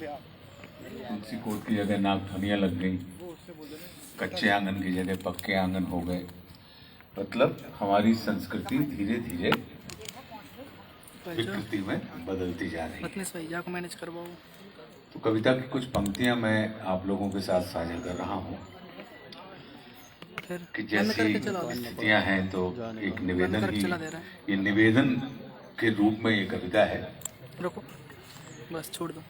तुलसी coat की जगह नागफनियाँ लग गई, कच्चे आंगन की जगह पक्के आंगन हो गए। मतलब हमारी संस्कृति धीरे धीरे विकृति में बदलती जा रही है। तो कविता की कुछ पंक्तियां मैं आप लोगों के साथ साझा कर रहा हूँ कि जैसी स्थितियां हैं, तो एक निवेदन ही, ये निवेदन के रूप में ये कविता है। रुको, बस छोड़ दो।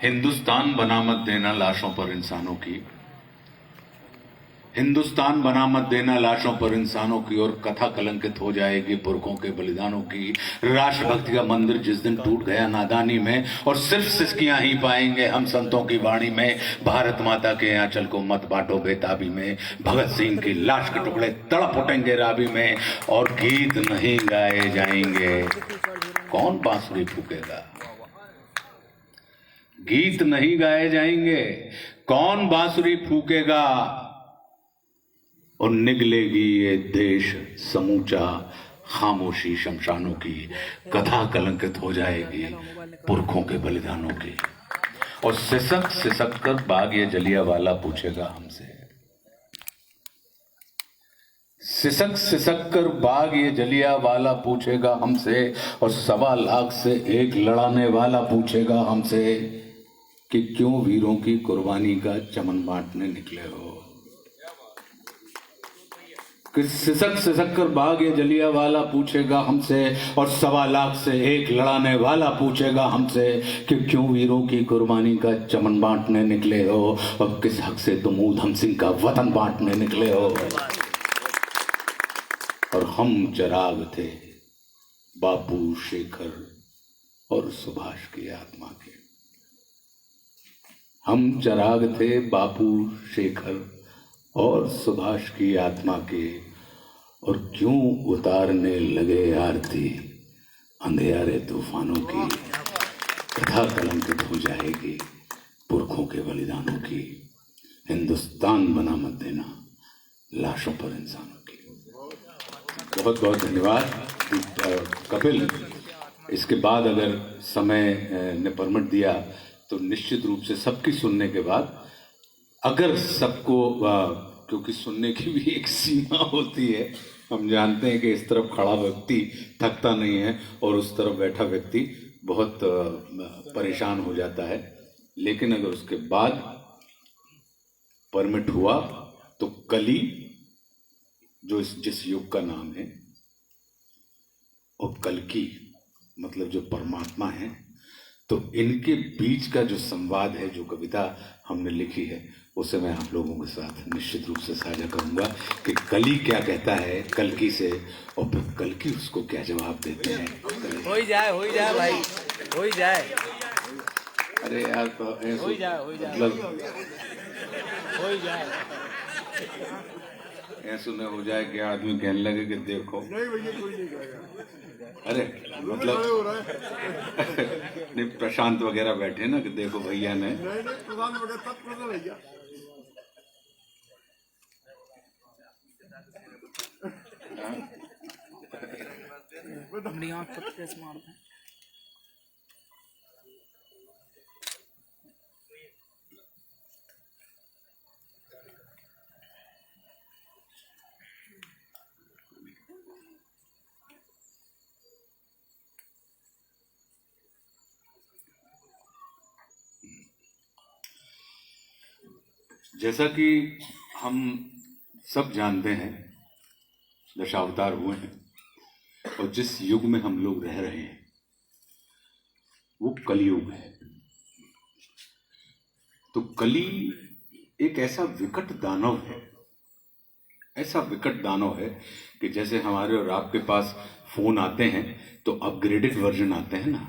हिंदुस्तान बना मत देना लाशों पर इंसानों की, हिंदुस्तान बना मत देना लाशों पर इंसानों की, और कथा कलंकित हो जाएगी पुरखों के बलिदानों की। राष्ट्रभक्ति का मंदिर जिस दिन टूट गया नादानी में, और सिर्फ सिसकियां ही पाएंगे हम संतों की वाणी में। भारत माता के आंचल को मत बांटो बेताबी में, भगत सिंह की लाश के टुकड़े तड़प उठेंगे राबी में, और गीत नहीं गाए जाएंगे कौन बांसुरी फूकेगा। गीत नहीं गाए जाएंगे कौन बांसुरी फूकेगा, और निगलेगी ये देश समूचा खामोशी शमशानों की। कथा कलंकित हो जाएगी पुरखों के बलिदानों की, और सिसक सिसक कर बाग ये जलियांवाला पूछेगा हमसे। सिसक सिसक कर बाग ये जलियांवाला पूछेगा हमसे, और 1.25 लाख से एक लड़ाने वाला पूछेगा हमसे कि क्यों वीरों की कुर्बानी का चमन बांटने निकले हो। कि सिसक सिसक कर बाग ये जलियांवाला पूछेगा हमसे, और 1.25 लाख से एक लड़ाने वाला पूछेगा हमसे कि क्यों वीरों की कुर्बानी का चमन बांटने निकले हो, और किस हक से तुम ऊधम सिंह का वतन बांटने निकले हो। और हम चिराग थे बापू, शेखर और सुभाष की आत्मा के। हम चिराग थे बापू, शेखर और सुभाष की आत्मा के, और क्यों उतारने लगे आरती अंधेरे तूफानों की। कथा कलंकित हो जाएगी पुरखों के बलिदानों की, हिंदुस्तान बना मत देना लाशों पर इंसानों की। बहुत बहुत धन्यवाद कपिल। इसके बाद अगर समय ने परमिट दिया तो निश्चित रूप से सबकी सुनने के बाद, अगर सबको, क्योंकि सुनने की भी एक सीमा होती है, हम जानते हैं कि इस तरफ खड़ा व्यक्ति थकता नहीं है और उस तरफ बैठा व्यक्ति बहुत परेशान हो जाता है, लेकिन अगर उसके बाद परमिट हुआ तो कली, जो जिस युग का नाम है, और कल्कि मतलब जो परमात्मा है, तो इनके बीच का जो संवाद है, जो कविता हमने लिखी है, उसे मैं आप लोगों के साथ निश्चित रूप से साझा करूंगा कि कली क्या कहता है कल्कि से, और फिर कल्कि उसको क्या जवाब देते हैं। हो ही जाए भाई, हो ही जाए। अरे यार, तो हो ही जाए मतलब हो ही जाए। ऐसा न हो जाए कि आदमी कहने लगे कि देखो, नहीं भैया कोई नहीं कहेगा। अरे मतलब नहीं, प्रशांत वगैरह बैठे ना कि देखो भैया ने, नहीं प्रधान वगैरह तत्पर भैया। अपनी आँख पर प्रेस मार दें। जैसा कि हम सब जानते हैं, दशावतार हुए हैं, और जिस युग में हम लोग रह रहे हैं वो कलियुग है। तो कली एक ऐसा विकट दानव है, ऐसा विकट दानव है कि जैसे हमारे और आपके पास फोन आते हैं तो अपग्रेडेड वर्जन आते हैं ना,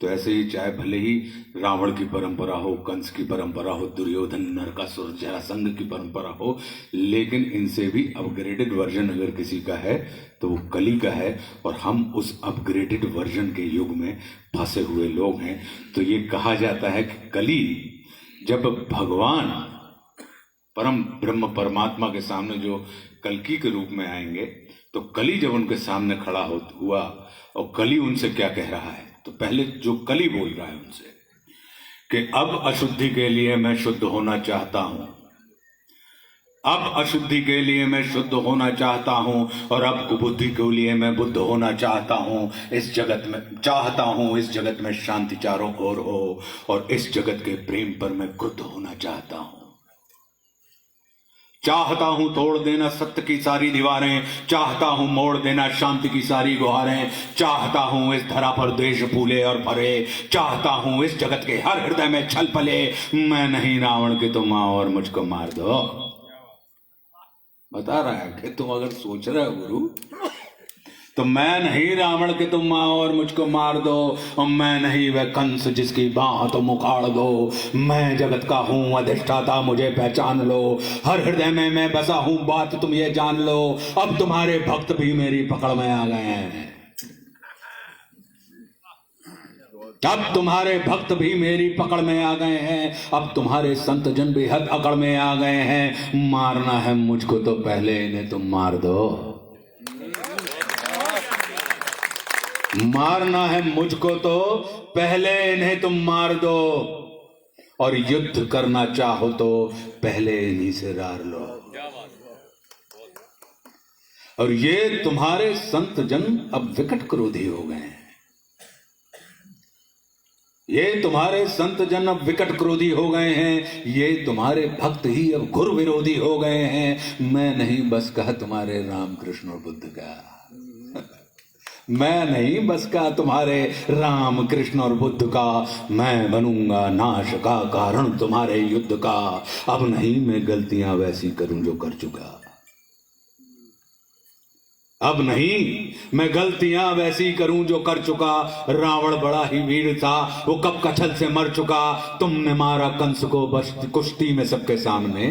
तो ऐसे ही चाहे भले ही रावण की परंपरा हो, कंस की परंपरा हो, दुर्योधन, नरकासुर, जरासंध की परंपरा हो, लेकिन इनसे भी अपग्रेडेड वर्जन अगर किसी का है तो वो कली का है। और हम उस अपग्रेडेड वर्जन के युग में फंसे हुए लोग हैं। तो ये कहा जाता है कि कली जब भगवान परम ब्रह्म परमात्मा के सामने जो कल्कि के रूप में आएंगे, तो कली जब उनके सामने खड़ा हुआ, और कली उनसे क्या कह रहा है, तो पहले जो कली बोल रहा है उनसे कि अब अशुद्धि के लिए मैं शुद्ध होना चाहता हूं, अब अशुद्धि के लिए मैं शुद्ध होना चाहता हूं, और अब कुबुद्धि के लिए मैं बुद्ध होना चाहता हूं। इस जगत में चाहता हूं, इस जगत में शांति चारों ओर हो, और इस जगत के प्रेम पर मैं क्रुद्ध होना चाहता हूं। चाहता हूं तोड़ देना सत्य की सारी दीवारें, चाहता हूं मोड़ देना शांति की सारी गुहारें, चाहता हूं इस धरा पर द्वेष फूले और भरे, चाहता हूं इस जगत के हर हृदय में छल पले। मैं नहीं रावण कि तुम आओ और मुझको मार दो। बता रहा है कि तुम अगर सोच रहे हो गुरु, तो मैं नहीं रावण कि तुम आओ और मुझको मार दो, और मैं नहीं वह कंस जिसकी बाह तुम उखाड़ दो। मैं जगत का हूं अधिष्ठाता, मुझे पहचान लो, हर हृदय में मैं बसा हूं, बात तुम ये जान लो। अब तुम्हारे भक्त भी मेरी पकड़ में आ गए हैं, अब तुम्हारे भक्त भी मेरी पकड़ में आ गए हैं, अब तुम्हारे संत जन भी हद अकड़ में आ गए हैं। मारना है मुझको तो पहले इन्हें तुम मार दो, मारना है मुझको तो पहले इन्हें तुम मार दो, और युद्ध करना चाहो तो पहले इन्हीं से रार लो। और ये तुम्हारे संत जन अब विकट क्रोधी हो गए हैं, ये तुम्हारे संत जन अब विकट क्रोधी हो गए हैं, ये तुम्हारे भक्त ही अब घोर विरोधी हो गए हैं। मैं नहीं बस कहा तुम्हारे राम कृष्ण और बुद्ध का, मैं नहीं बस का तुम्हारे राम कृष्ण और बुद्ध का, मैं बनूंगा नाश का कारण तुम्हारे युद्ध का। अब नहीं मैं गलतियां वैसी करूं जो कर चुका, अब नहीं मैं गलतियां वैसी करूं जो कर चुका। रावण बड़ा ही वीर था, वो कब कछल से मर चुका। तुमने मारा कंस को बस कुश्ती में सबके सामने,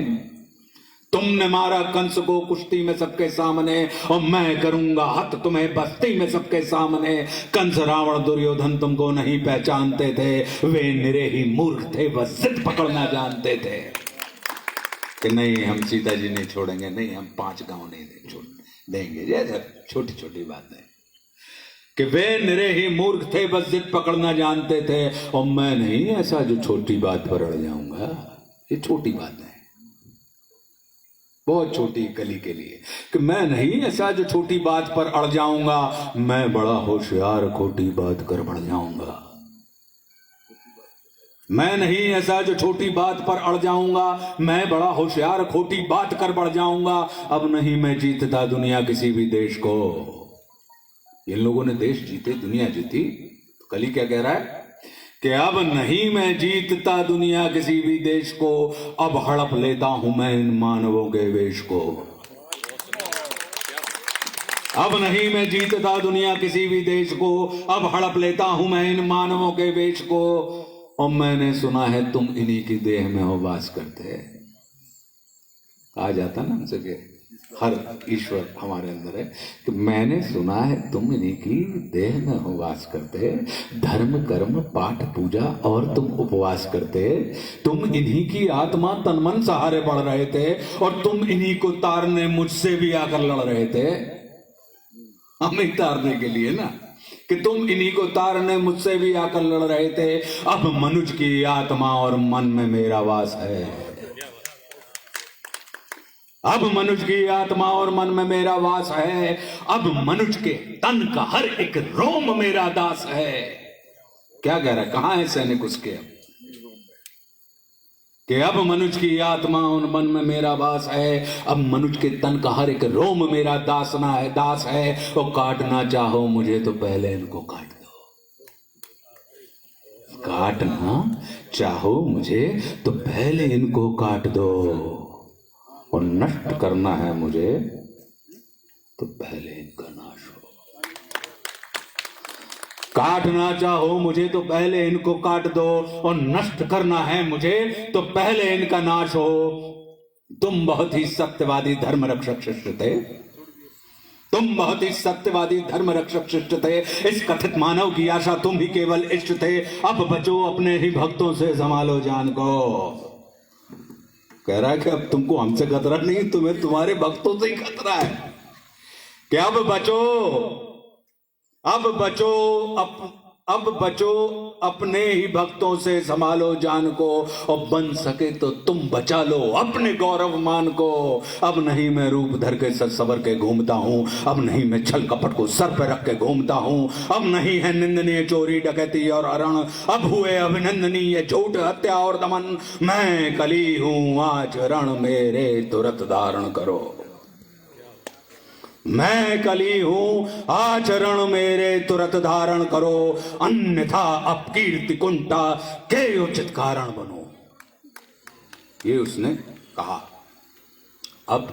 तुमने मारा कंस को कुश्ती में सबके सामने, और मैं करूंगा हत तुम्हें बस्ती में सबके सामने। कंस रावण दुर्योधन तुमको नहीं पहचानते थे, वे निरे ही मूर्ख थे, बस जिद पकड़ना जानते थे कि नहीं हम सीता जी नहीं छोड़ेंगे, नहीं हम 5 गांव नहीं छोड़ देंगे। जैसे छोटी छोटी बातें कि वे निरे ही मूर्ख थे, बस जिद पकड़ना जानते थे। और मैं नहीं ऐसा जो छोटी बात पर अड़ जाऊंगा, ये छोटी बात है, बहुत छोटी कली के लिए, कि मैं नहीं ऐसा जो छोटी बात पर अड़ जाऊंगा। मैं बड़ा होशियार खोटी बात कर बढ़ जाऊंगा, मैं नहीं ऐसा जो छोटी बात पर अड़ जाऊंगा, मैं बड़ा होशियार खोटी बात कर बढ़ जाऊंगा। अब नहीं मैं जीतता दुनिया किसी भी देश को। इन लोगों ने देश जीते, दुनिया जीती, तो कली क्या कह रहा है कि अब नहीं मैं जीतता दुनिया किसी भी देश को, अब हड़प लेता हूं मैं इन मानवों के वेश को। अब नहीं मैं जीतता दुनिया किसी भी देश को, अब हड़प लेता हूं मैं इन मानवों के वेश को। और मैंने सुना है तुम इन्हीं की देह में हो वास करते। आ जाता ना हमसे कि हर ईश्वर हमारे अंदर है, कि मैंने सुना है तुम इन्हीं की देह में हो वास करते, धर्म कर्म पाठ पूजा और तुम उपवास करते। तुम इन्हीं की आत्मा तन मन सहारे बढ़ रहे थे, और तुम इन्हीं को तारने मुझसे भी आकर लड़ रहे थे, हमें तारने के लिए ना, कि तुम इन्हीं को तारने मुझसे भी आकर लड़ रहे थे। अब मनुज की आत्मा और मन में मेरा वास है, अब मनुज की आत्मा और मन में मेरा वास है। अब मनुज के तन का हर एक रोम मेरा दास है। क्या कह रहा है, कहां है सैनिक उसके, कि अब मनुज की आत्मा और मन में मेरा वास है। अब मनुज के तन का हर एक रोम मेरा दास है। और काटना चाहो मुझे तो पहले इनको काट दो, काटना चाहो मुझे तो पहले इनको काट दो, और नष्ट करना है मुझे तो पहले इनका नाश हो। काटना चाहो मुझे तो पहले इनको काट दो, और नष्ट करना है मुझे तो पहले इनका नाश हो। तुम बहुत ही सत्यवादी धर्म रक्षक शिष्ट थे, तुम बहुत ही सत्यवादी धर्म रक्षक शिष्ट थे। इस कथित मानव की आशा तुम ही केवल इष्ट थे। अब बचो अपने ही भक्तों से, संभालो जान को। कह रहा है कि अब तुमको हमसे खतरा नहीं, तुम्हें तुम्हारे भक्तों से ही खतरा है, कि अब बचो अब बचो अपने ही भक्तों से, संभालो जान को, और बन सके तो तुम बचा लो अपने गौरव मान को। अब नहीं मैं रूप धर के सज सवर के घूमता हूं, अब नहीं मैं छल कपट को सर पे रख के घूमता हूं, अब नहीं है निंदनीय चोरी डकैती और हरण, अब हुए अभिनंदनीय झूठ हत्या और दमन। मैं कली हूं आचरण मेरे तुरत धारण करो, मैं कली हूं आचरण मेरे तुरत धारण करो, अन्यथा अपकीर्ति कुंठा के उचित कारण बनो। ये उसने कहा। अब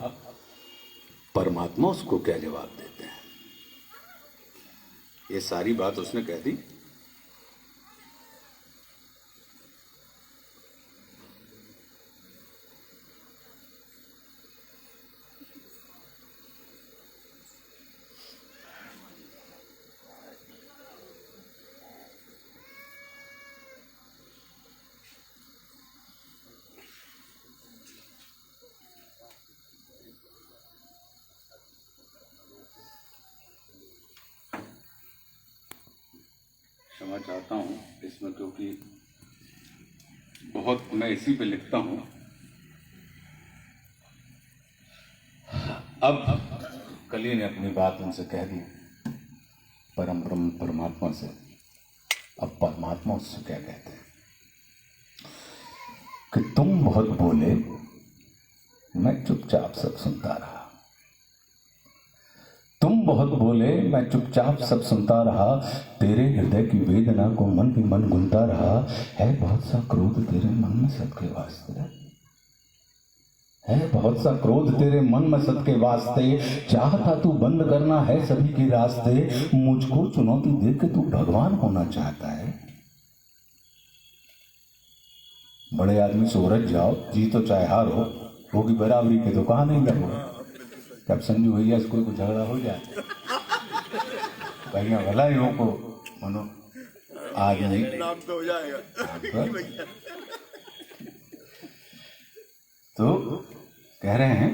परमात्मा उसको क्या जवाब देते हैं? ये सारी बात उसने कह दी। क्षमा चाहता हूं इसमें, क्योंकि बहुत मैं इसी पे लिखता हूं। अब कली ने अपनी बात उनसे कह दी, परम ब्रह्म परमात्मा से। अब परमात्मा उससे क्या कहते हैं कि तुम बहुत बोले, मैं चुपचाप सब सुनता रहा। तुम बहुत बोले, मैं चुपचाप सब सुनता रहा। तेरे हृदय की वेदना को मन ही मन गुनता रहा। है बहुत सा क्रोध तेरे मन में सबके वास्ते, है बहुत सा क्रोध तेरे मन में सबके वास्ते। चाहता तू बंद करना है सभी के रास्ते। मुझको चुनौती दे के तू भगवान होना चाहता है। बड़े आदमी से उलझ जाओ, जी तो चाहे हारो, होगी बराबरी के तो कहा नहीं लगो। जब संजू भैया से कोई झगड़ा हो जाए, भैया भला ही हो को मनो आज नहीं नाम तो हो जाएगा। तो कह रहे हैं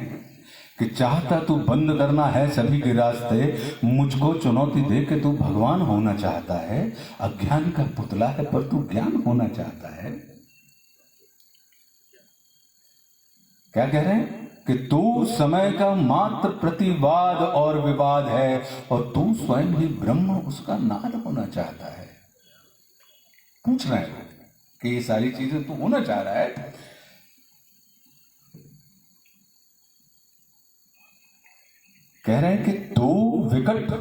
कि चाहता तू बंद करना है सभी के रास्ते। मुझको चुनौती दे के तू भगवान होना चाहता है। अज्ञान का पुतला है पर तू ज्ञान होना चाहता है। क्या कह रहे हैं कि तू समय का मात्र प्रतिवाद और विवाद है, और तू स्वयं ही ब्रह्म उसका नाद होना चाहता है। पूछ रहे हैं कि ये सारी चीजें तू होना चाह रहा है। कह रहे हैं कि तू विकट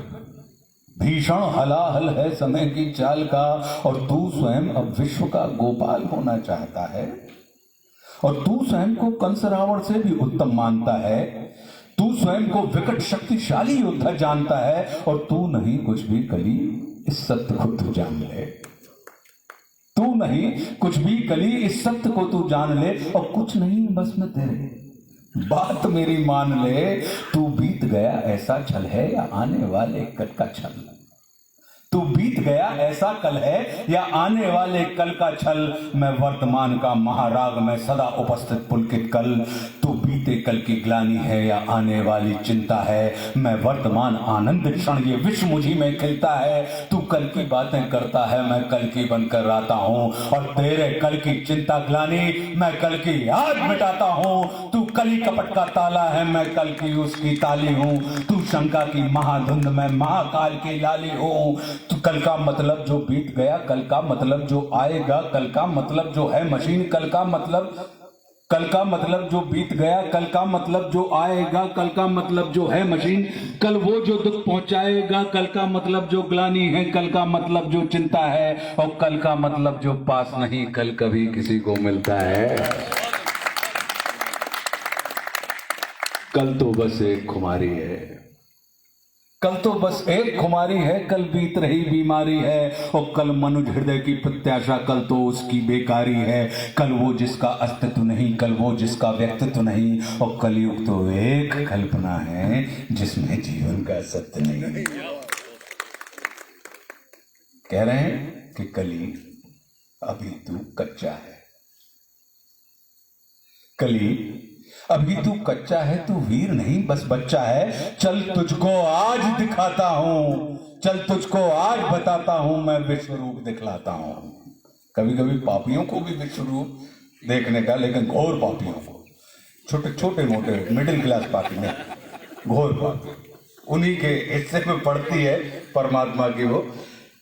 भीषण हलाहल है समय की चाल का, और तू स्वयं अब विश्व का गोपाल होना चाहता है। और तू स्वयं को कंस रावण से भी उत्तम मानता है। तू स्वयं को विकट शक्तिशाली योद्धा जानता है, और तू नहीं कुछ भी कली इस सत्य को तू जान ले। तू नहीं कुछ भी कली इस सत्य को तू जान ले, और कुछ नहीं बस मैं तेरे बात मेरी मान ले। तू बीत गया ऐसा छल है या आने वाले कल का छल। तू बीत गया ऐसा कल है या आने वाले कल का छल। मैं वर्तमान का महाराग में सदा उपस्थित पुलकित कल। तू बीते कल की ग्लानि है या आने वाली चिंता है। मैं वर्तमान आनंद क्षण ये विश्व मुझी में खिलता है। तू कल की बातें करता है, मैं कल की बनकर आता हूँ, और तेरे कल की चिंता ग्लानि मैं कल की याद मिटाता हूँ। तू कली कपट का ताला है, मैं कल की उसकी ताली हूँ। तू शंका की महाधुंध, मैं महाकाल की लाली हूँ। तो कल का मतलब जो बीत गया, कल का मतलब जो आएगा, कल का मतलब जो है मशीन, कल का मतलब जो बीत गया, कल का मतलब जो आएगा, कल का मतलब जो है मशीन। कल वो जो दुख पहुंचाएगा, कल का मतलब जो ग्लानि है, कल का मतलब जो चिंता है, और कल का मतलब जो पास नहीं कल कभी किसी को मिलता है। कल तो बस एक खुमारी है, कल तो बस एक खुमारी है, कल बीत रही बीमारी है, और कल मनुज हृदय की प्रत्याशा, कल तो उसकी बेकारी है। कल वो जिसका अस्तित्व नहीं, कल वो जिसका व्यक्तित्व नहीं, और कलयुग तो एक कल्पना है जिसमें जीवन का सत्य नहीं। कह रहे हैं कि कली अभी तू कच्चा है। कली अभी तू कच्चा है, तू वीर नहीं बस बच्चा है। चल तुझको आज दिखाता हूं, चल तुझको आज बताता हूं, मैं विश्व रूप दिखलाता हूं। कभी कभी पापियों को भी विश्व रूप देखने का, लेकिन घोर पापियों को, छोटे छोटे मोटे मिडिल क्लास पापी नहीं, घोर पापी, उन्हीं के हिस्से में पड़ती है परमात्मा की वो।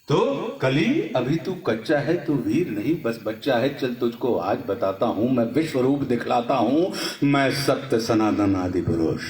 तो कली अभी तू कच्चा है, तू वीर नहीं बस बच्चा है। चल तुझको आज बताता हूं, मैं विश्व रूप दिखलाता हूं। मैं सत्य सनातन आदि पुरुष,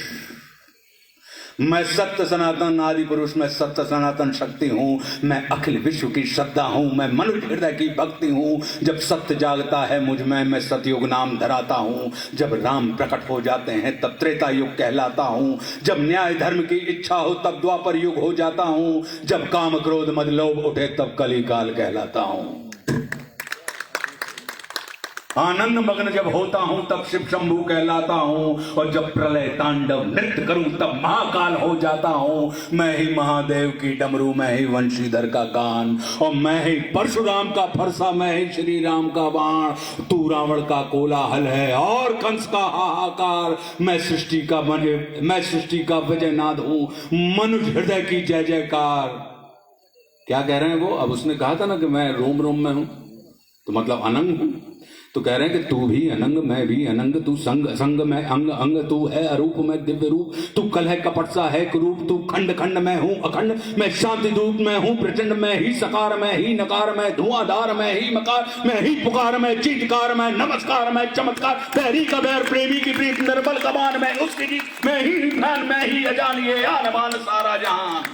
मैं सत्य सनातन आदि पुरुष, मैं सत्य सनातन शक्ति हूं। मैं अखिल विश्व की श्रद्धा हूं, मैं मनुष्य हृदय की भक्ति हूं। जब सत्य जागता है मुझ में, मैं सतयुग नाम धराता हूं। जब राम प्रकट हो जाते हैं तब त्रेता युग कहलाता हूं। जब न्याय धर्म की इच्छा हो तब द्वापर युग हो जाता हूं। जब काम क्रोध मद लोभ उठे तब कली काल कहलाता हूं। आनंद मग्न जब होता हूं तब शिव शंभू कहलाता हूं। और जब प्रलय तांडव नृत्य करूं तब महाकाल हो जाता हूं। मैं ही महादेव की डमरू, मैं ही वंशीधर का गान, और मैं ही परशुराम का फरसा, मैं ही श्री राम का बाण। तू रावण का कोलाहल है और कंस का हाहाकार। मैं सृष्टि का विजयनाद हूं, मनुष्य हृदय की जय जयकार। क्या कह रहे हैं वो? अब उसने कहा था ना कि मैं रोम रोम में हूं, तो मतलब अनंग हूं। तो कह रहे हैं कि तू भी अनंग, मैं भी अनंग। तू संग संग में अंग अंग, तू है अरूप मैं दिव्य रूप। तू कल है कपट सा है कुरूप, तू खंड खंड में हूं अखंड। मैं शांति दूत में हूं प्रचंड, मैं ही सकार मैं ही नकार, मैं धुआंधार मैं ही मकार, मैं ही पुकार मैं चीतकार, मैं नमस्कार मैं चमत्कार। बैरी का बैर प्रेमी की प्रीत, निर्बल कमान मैं उसकी जीत। मैं ही ज्ञान मैं ही अजान, ये आन बान सारा जहान।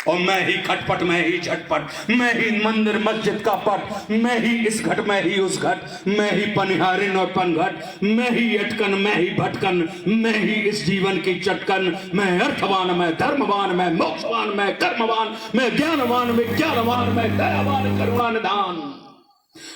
और मैं ही खटपट मैं ही झटपट, मैं ही मंदिर मस्जिद का पट। मैं ही इस घट मैं ही उस घट, मैं ही पनिहारिन और पनघट। मैं ही अटकन मैं ही भटकन, मैं ही इस जीवन की चटकन। मैं अर्थवान मैं धर्मवान, मैं मोक्षवान मैं कर्मवान। मैं ज्ञानवान विज्ञानवान, मैं दयावान करुणा निधान।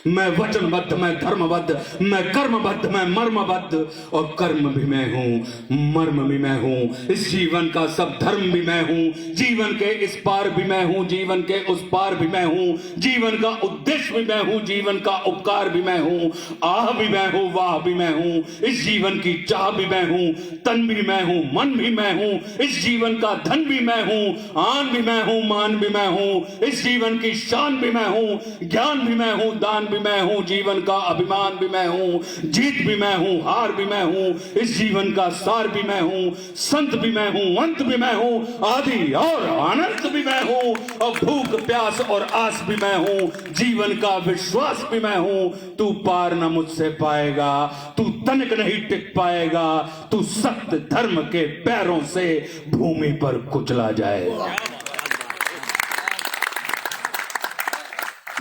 मैं वचनबद्ध मैं धर्मबद्ध, मैं कर्मबद्ध मैं मर्मबद्ध। और कर्म भी मैं हूं, मर्म भी मैं हूं। इस जीवन का सब धर्म भी मैं हूं। जीवन के इस पार भी मैं हूं, जीवन के उस पार भी मैं हूं। जीवन का उद्देश्य भी मैं हूं, जीवन का उपकार भी मैं हूं। आह भी मैं हूं, वाह भी मैं हूं। इस जीवन की चाह भी मैं हूं, तन भी मैं हूं, मन भी मैं हूं। इस जीवन का धन भी मैं हूं, आन भी मैं हूं, मान भी मैं हूं। इस जीवन की शान भी मैं हूं, ज्ञान भी मैं हूं, दान भी मैं हूं। जीवन का अभिमान भी मैं हूं, जीत भी मैं हूं, हार भी मैं हूं। इस जीवन का सार भी मैं हूं, संत भी मैं हूं, अंत भी मैं हूं। आदि और अनंत भी मैं हूं, और भूख प्यास और आस भी मैं हूं। जीवन का विश्वास भी मैं हूं। तू पार न मुझसे पाएगा, तू तनिक नहीं टिक पाएगा। तू सत्य धर्म के पैरों से भूमि पर कुचला जाएगा।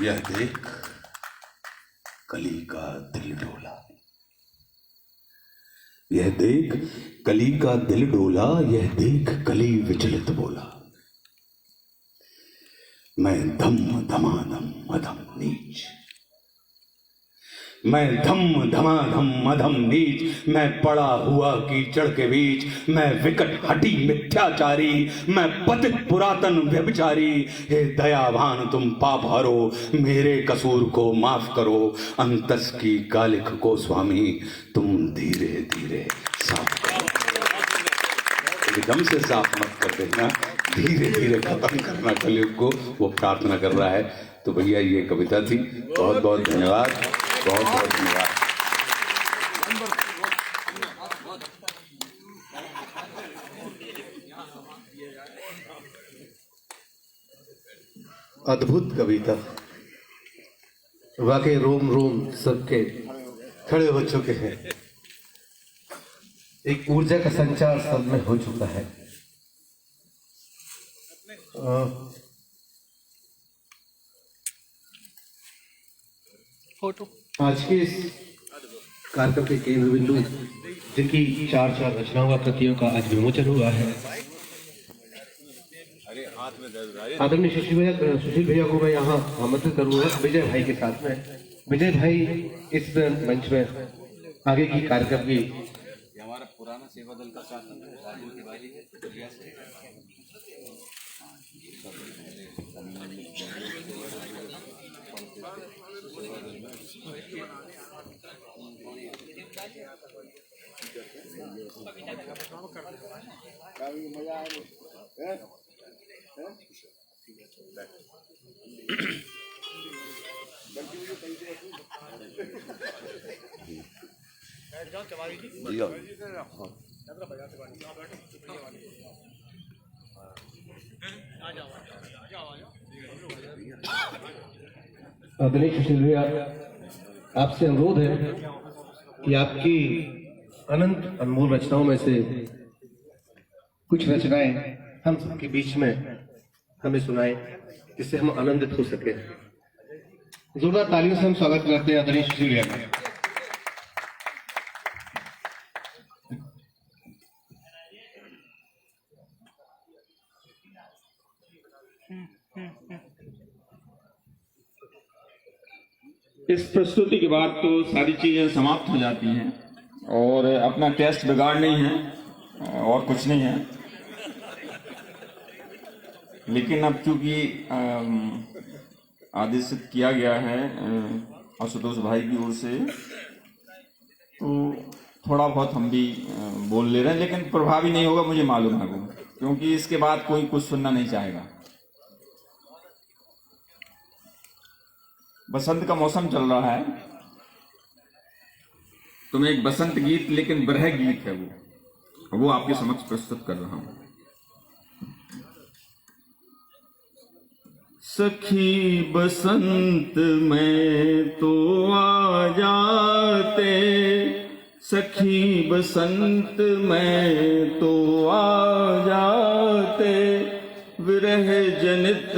यह देख कली का दिल डोला, यह देख कली का दिल डोला। यह देख कली विचलित बोला, मैं धम धमाधम अधम नीच, मैं धम धमाधम अधम नीच। मैं पड़ा हुआ कीचड़ के बीच, मैं विकट हटी मिथ्याचारी, मैं पतित पुरातन व्यभिचारी। हे दयावान तुम पाप हरो, मेरे कसूर को माफ करो। अंतस की कालिख को स्वामी तुम धीरे धीरे साफ करो। एकदम से साफ मत कर देना, धीरे धीरे खत्म करना कलयुग को, वो प्रार्थना कर रहा है। तो भैया ये कविता थी। बहुत बहुत धन्यवाद, बहुत बहुत धन्यवाद। अद्भुत कविता, वाकई रोम रोम सबके खड़े हो चुके हैं। एक ऊर्जा का संचार सब में हो चुका है। फोटो आज के इस कार्यक्रम के केंद्र बिंदु, जिनकी चार रचनाओं व कृतियों का आज विमोचन हुआ है, आदरणीय सुशील भैया को मैं यहाँ आमंत्रित करूंगा विजय भाई के साथ में। विजय भाई इस मंच में आगे की कार्यक्रम की हमारा पुराना सेवा दल का साथ है। मजा आए आदरणीय सुशील भैया, आपसे अनुरोध है कि आपकी अनंत अनमोल रचनाओं में से कुछ रचनाएं हम सबके बीच में हमें सुनाएं, जिससे हम आनंदित हो सके। जोरदार तालियों से हम स्वागत करते हैं आदरणीय सुशील भैया का। इस प्रस्तुति के बाद तो सारी चीजें समाप्त हो जाती हैं और अपना टेस्ट बिगाड़ नहीं है और कुछ नहीं है। लेकिन अब चूंकि आदेश किया गया है आशुतोष भाई की ओर से, तो थोड़ा बहुत हम भी बोल ले रहे हैं, लेकिन प्रभावी नहीं होगा, मुझे मालूम है वो, क्योंकि इसके बाद कोई कुछ सुनना नहीं चाहेगा। बसंत का मौसम चल रहा है, तो मैं एक बसंत गीत, लेकिन बरह गीत है वो आपके समक्ष प्रस्तुत कर रहा हूं। सखी बसंत में तो आ जाते, सखी बसंत में तो आ जाते, विरह जनित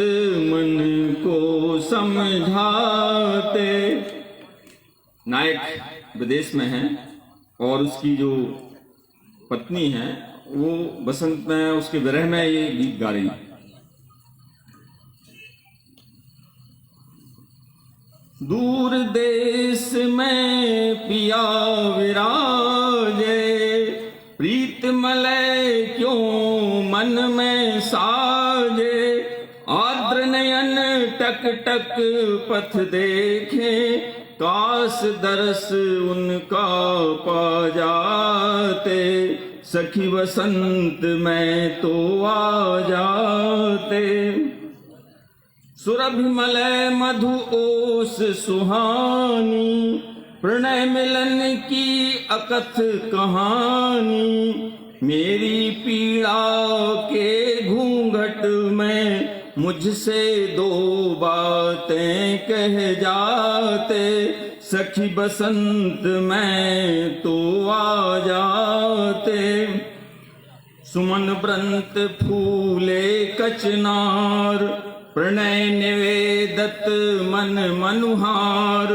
मन को समझाते। नायक विदेश में है और उसकी जो पत्नी है वो बसंत में, उसके विरह में ये गीत गा रही है। दूर देश में पिया विराजे, प्रीत मलय क्यों मन में साजे, आर्द्र नयन टक टक पथ देखे, काश दरस उनका पा जाते, सखी बसंत में तो आ जाते। सुरभि मलय मधु ओस सुहानी, प्रणय मिलन की अकथ कहानी, मेरी पीड़ा के घूंघट में मुझसे दो बातें कह जाते, सखी बसंत में तो आ जाते। सुमन व्रंत फूले कचनार, प्रणय निवेदत मन मनुहार,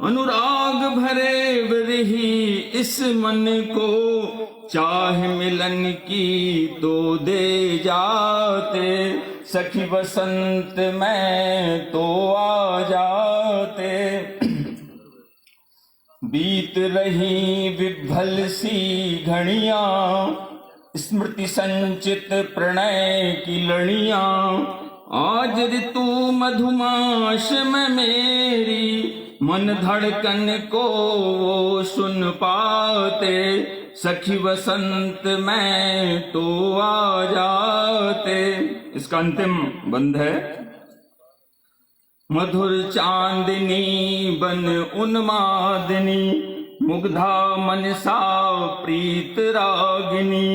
अनुराग भरे विरही इस मन को, चाह मिलन की तो दे जाते, सखी बसंत में तो आ जाते। बीत रही विभल सी घड़ियां, स्मृति संचित प्रणय की लड़ियां, आज ऋतु मधुमास में मेरी, मन धड़कन को वो सुन पाते, सखी बसंत में तो आ जाते। इसका अंतिम बंद है। मधुर चांदनी बन उन्मादिनी, मुग्धा मनसा प्रीत रागिनी,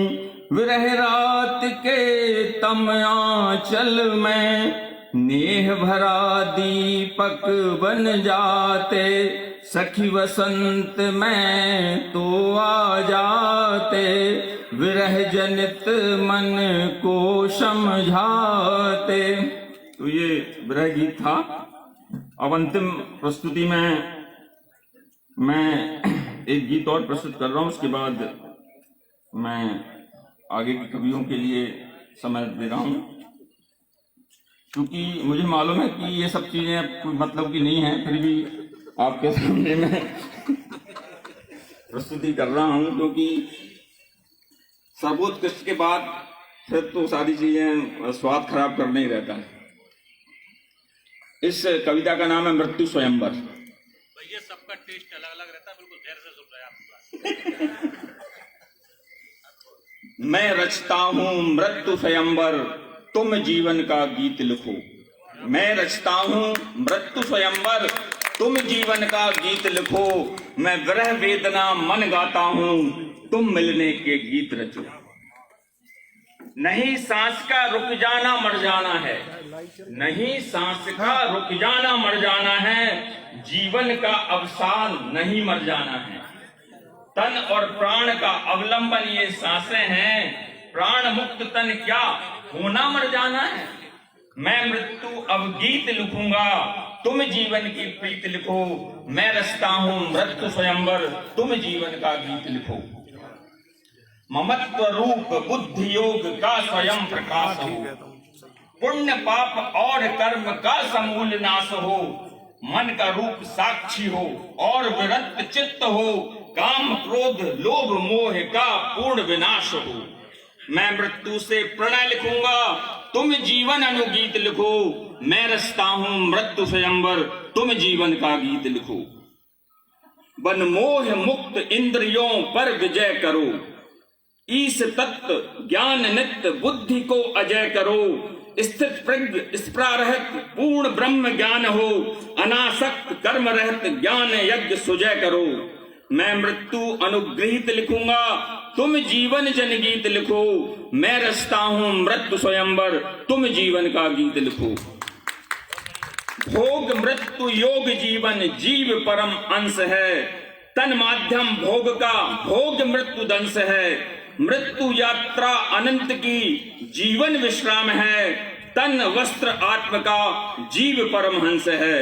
विरह रात के तम आंचल में, नेह भरा दीपक बन जाते, सखी बसंत में तो आ जाते, विरह जनित मन को समझाते। तो ये विरह गीत था। अब अंतिम प्रस्तुति में मैं एक गीत और प्रस्तुत कर रहा हूं, उसके बाद मैं आगे के कवियों के लिए समय दे रहा हूं, क्योंकि मुझे मालूम है कि ये सब चीजें कोई मतलब की नहीं है, फिर भी आपके सामने मैं प्रस्तुति कर रहा हूं, क्योंकि सर्वोत्कृष्ट के बाद फिर तो सारी चीजें स्वाद खराब करना ही रहता है। इस कविता का नाम है मृत्यु स्वयंवर। भैया सबका टेस्ट अलग अलग रहता है, बिल्कुल धैर्य से सुन रहे हैं आप। मैं रचता हूँ मृत्यु स्वयंवर, तुम जीवन का गीत लिखो। मैं रचता हूँ मृत्यु स्वयंवर, तुम जीवन का गीत लिखो। मैं विरह वेदना मन गाता हूँ, तुम मिलने के गीत रचो। नहीं सांस का रुक जाना मर जाना है, नहीं सांस का रुक जाना मर जाना है, जीवन का अवसान नहीं मर जाना है। तन और प्राण का अवलंबन ये सांसें हैं, प्राण मुक्त तन क्या होना मर जाना है। मैं मृत्यु अब गीत लिखूंगा, तुम जीवन की प्रीत लिखो। मैं रचता हूँ मृत्यु स्वयंवर, तुम जीवन का गीत लिखो। ममत्व रूप बुद्धि योग का स्वयं प्रकाश हो, पुण्य पाप और कर्म का समूल नाश हो। मन का रूप साक्षी हो और विरक्त चित्त हो, काम क्रोध लोभ मोह का पूर्ण विनाश हो। मैं मृत्यु से प्रणय लिखूंगा, तुम जीवन अनुगीत लिखो। मैं रचता हूँ मृत्यु स्वयंवर, तुम जीवन का गीत लिखो। बन मोह मुक्त इंद्रियों पर विजय करो, ईश तत्व ज्ञान नित्य बुद्धि को अजय करो। स्थित प्रज्ञ स्प्रारहित पूर्ण ब्रह्म ज्ञान हो, अनासक्त कर्म रहित ज्ञान यज्ञ सुजय करो। मैं मृत्यु अनुग्रहित लिखूंगा, तुम जीवन जनगीत लिखो। मैं रचता हूँ मृत्यु स्वयंवर, तुम जीवन का गीत लिखो। भोग मृत्यु योग जीवन जीव परम अंश है, तन माध्यम भोग का भोग मृत्यु दंश है। मृत्यु यात्रा अनंत की जीवन विश्राम है, तन वस्त्र आत्म का जीव परमहंस है।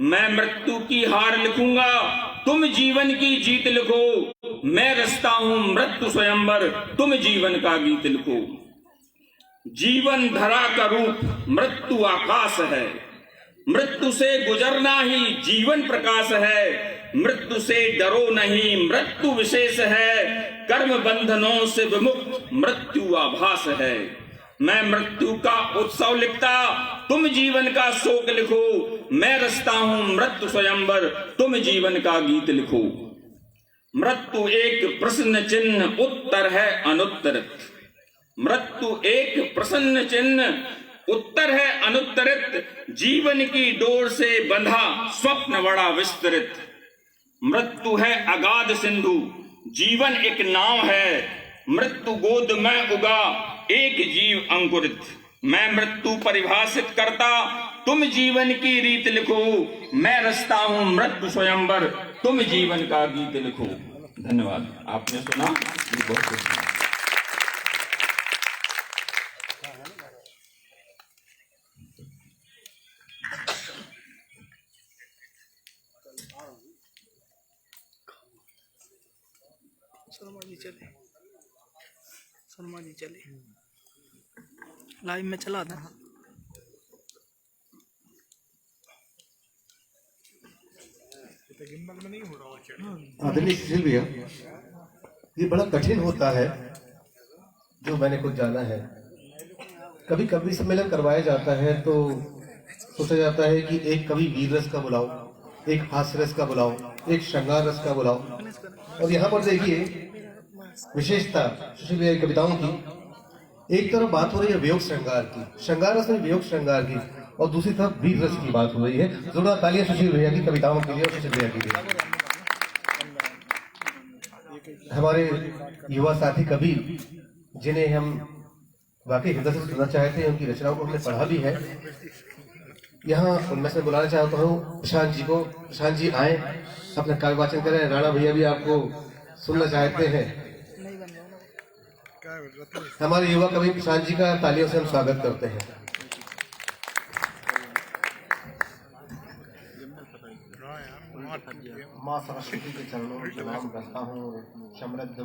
मैं मृत्यु की हार लिखूंगा, तुम जीवन की जीत लिखो। मैं रचता हूँ मृत्यु स्वयंवर, तुम जीवन का गीत लिखो। जीवन धरा का रूप मृत्यु आकाश है, मृत्यु से गुजरना ही जीवन प्रकाश है। मृत्यु से डरो नहीं मृत्यु विशेष है, कर्म बंधनों से विमुक्त मृत्यु आभास है। मैं मृत्यु का उत्सव लिखता, तुम जीवन का शोक लिखो। मैं रचता हूँ मृत्यु स्वयंवर, तुम जीवन का गीत लिखो। मृत्यु एक प्रश्न चिन्ह उत्तर है अनुत्तरित, मृत्यु एक प्रश्न चिन्ह उत्तर है अनुत्तरित। जीवन की डोर से बंधा स्वप्न बड़ा विस्तृत। मृत्यु है अगाध सिंधु, जीवन एक नाव है। मृत्यु गोद में उगा एक जीव अंकुरित। मैं मृत्यु परिभाषित करता, तुम जीवन की रीत लिखो। मैं रचता हूँ मृत्यु स्वयंवर, तुम जीवन का गीत लिखो। धन्यवाद। आपने सुना, बहुत कुछ। शर्मा जी चले, शर्मा जी चले, लाइव में चला था। आदरणीय सुशील भैया, ये बड़ा कठिन होता है, जो मैंने कुछ जाना है। कभी कवि सम्मेलन करवाया जाता है तो सोचा जाता है कि एक कवि वीर रस का बुलाओ, एक हास्य रस का बुलाओ, एक श्रृंगार रस का बुलाओ। और यहाँ पर देखिए विशेषता सुशील भैया की कविताओं की, एक तरफ बात हो रही है वियोग श्रृंगार की, श्रृंगार रस में वियोग श्रृंगार की, और दूसरी तरफ वीर रस की बात हो रही है। जोरदार तालियां सुशील भैया की कविताओं के लिए और सुशील भैया के लिए। हमारे युवा साथी कवि जिन्हें हम वाकई हृदय से सुनना चाहते हैं, उनकी रचनाओं को हमने पढ़ा भी है। यहाँ उनमें से बुलाना चाहता हूँ प्रशांत जी को। प्रशांत जी आए, अपना काव्य वाचन करें। राणा भैया भी आपको सुनना चाहते हैं। हमारे युवा कवि प्रशांत जी का तालियों से हम स्वागत करते हैं। माँ सरस्वती के चरणों में प्रणाम करता हूँ। समृद्ध